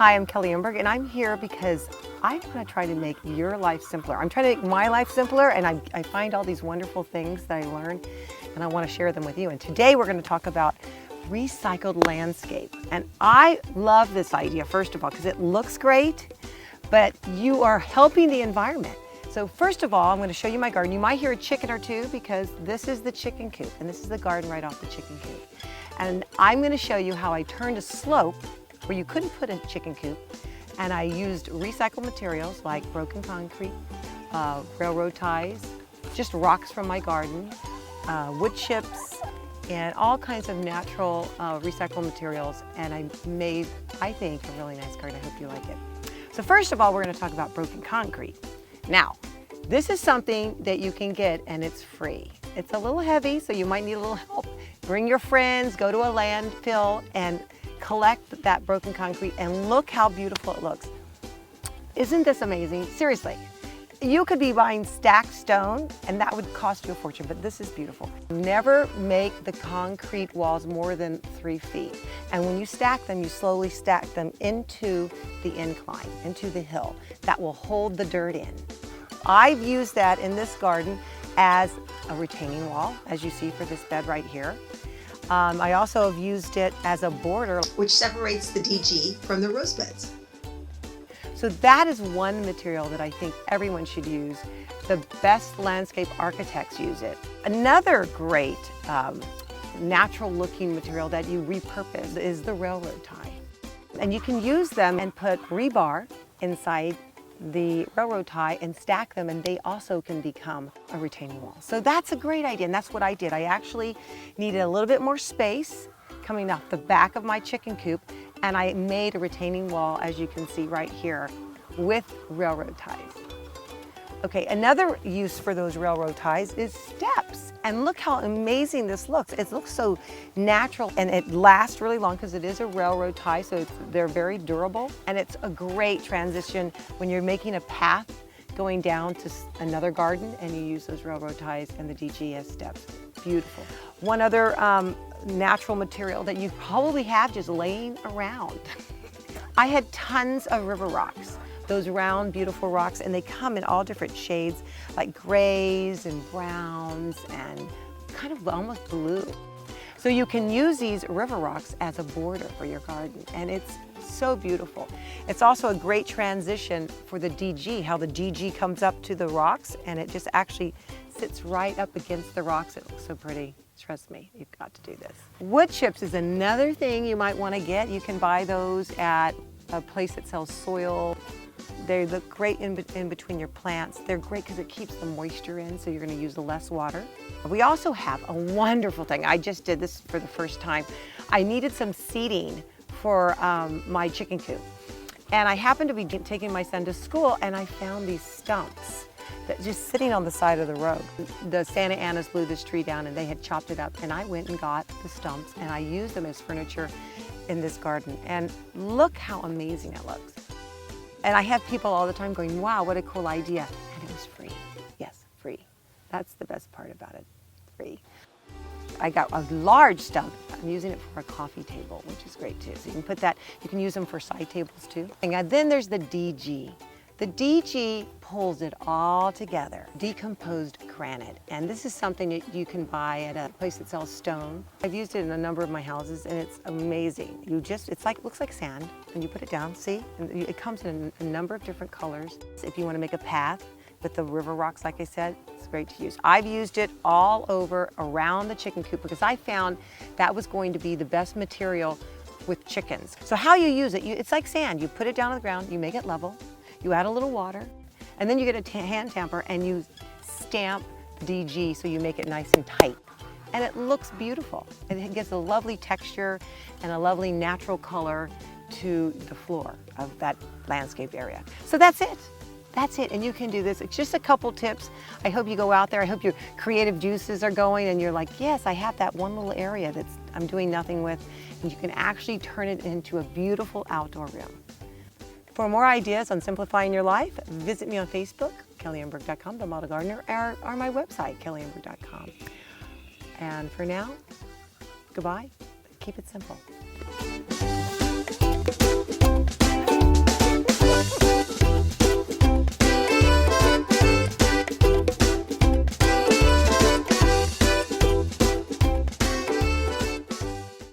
Hi, I'm Kelly Emberg, and I'm here because I'm going to try to make your life simpler. I'm trying to make my life simpler, and I find all these wonderful things that I learned, and I want to share them with you. And today we're going to talk about recycled landscape. And I love this idea, first of all, because it looks great, but you are helping the environment. So first of all, I'm going to show you my garden. You might hear a chicken or two because this is the chicken coop, and this is the garden right off the chicken coop. And I'm going to show you how I turned a slope where you couldn't put a chicken coop, and I used recycled materials like broken concrete, railroad ties, just rocks from my garden, wood chips, and all kinds of natural recycled materials, and I made, I think, a really nice garden. I hope you like it. So first of all, we're going to talk about broken concrete. Now, this is something that you can get, and it's free. It's a little heavy, so you might need a little help. Bring your friends, go to a landfill, and collect that broken concrete, and look how beautiful it looks. Isn't this amazing? Seriously. You could be buying stacked stone, and that would cost you a fortune, but this is beautiful. Never make the concrete walls more than 3 feet. And when you stack them, you slowly stack them into the incline, into the hill. That will hold the dirt in. I've used that in this garden as a retaining wall, as you see for this bed right here. I also have used it as a border, which separates the DG from the rose beds. So that is one material that I think everyone should use. The best landscape architects use it. Another great natural looking material that you repurpose is the railroad tie. And you can use them and put rebar inside the railroad tie and stack them, and they also can become a retaining wall. So that's a great idea, and that's what I did. I actually needed a little bit more space coming off the back of my chicken coop, and I made a retaining wall, as you can see right here, with railroad ties. Okay, another use for those railroad ties is steps. And look how amazing this looks. It looks so natural, and it lasts really long because it is a railroad tie, so they're very durable. And it's a great transition when you're making a path going down to another garden, and you use those railroad ties and the DG as steps. Beautiful. One other natural material that you probably have just laying around. I had tons of river rocks. Those round, beautiful rocks, and they come in all different shades, like grays and browns and kind of almost blue. So you can use these river rocks as a border for your garden, and it's so beautiful. It's also a great transition for the DG, how the DG comes up to the rocks, and it just actually sits right up against the rocks. It looks so pretty. Trust me, you've got to do this. Wood chips is another thing you might want to get. You can buy those at a place that sells soil. They look great in between your plants. They're great because it keeps the moisture in, so you're going to use less water. We also have a wonderful thing. I just did this for the first time. I needed some seating for my chicken coop. And I happened to be taking my son to school, and I found these stumps that just sitting on the side of the road. The Santa Anas blew this tree down, and they had chopped it up, and I went and got the stumps, and I used them as furniture in this garden. And look how amazing it looks. And I have people all the time going, wow, what a cool idea. And it was free. Yes, free. That's the best part about it, free. I got a large stump. I'm using it for a coffee table, which is great too. So you can put that, you can use them for side tables too. And then there's the DG. The DG pulls it all together, decomposed granite. And this is something that you can buy at a place that sells stone. I've used it in a number of my houses, and it's amazing. Looks like sand, and you put it down, see? And it comes in a number of different colors. If you want to make a path with the river rocks, like I said, it's great to use. I've used it all over around the chicken coop because I found that was going to be the best material with chickens. So how you use it, it's like sand. You put it down on the ground, you make it level, you add a little water, and then you get a hand tamper and you stamp the DG so you make it nice and tight. And it looks beautiful. And it gives a lovely texture and a lovely natural color to the floor of that landscape area. So that's it. That's it, and you can do this. It's just a couple tips. I hope you go out there. I hope your creative juices are going and you're like, yes, I have that one little area that I'm doing nothing with, and you can actually turn it into a beautiful outdoor room. For more ideas on simplifying your life, visit me on Facebook, kellyenberg.com, The Model Gardener, or my website, kellyenberg.com. And for now, goodbye. Keep it simple.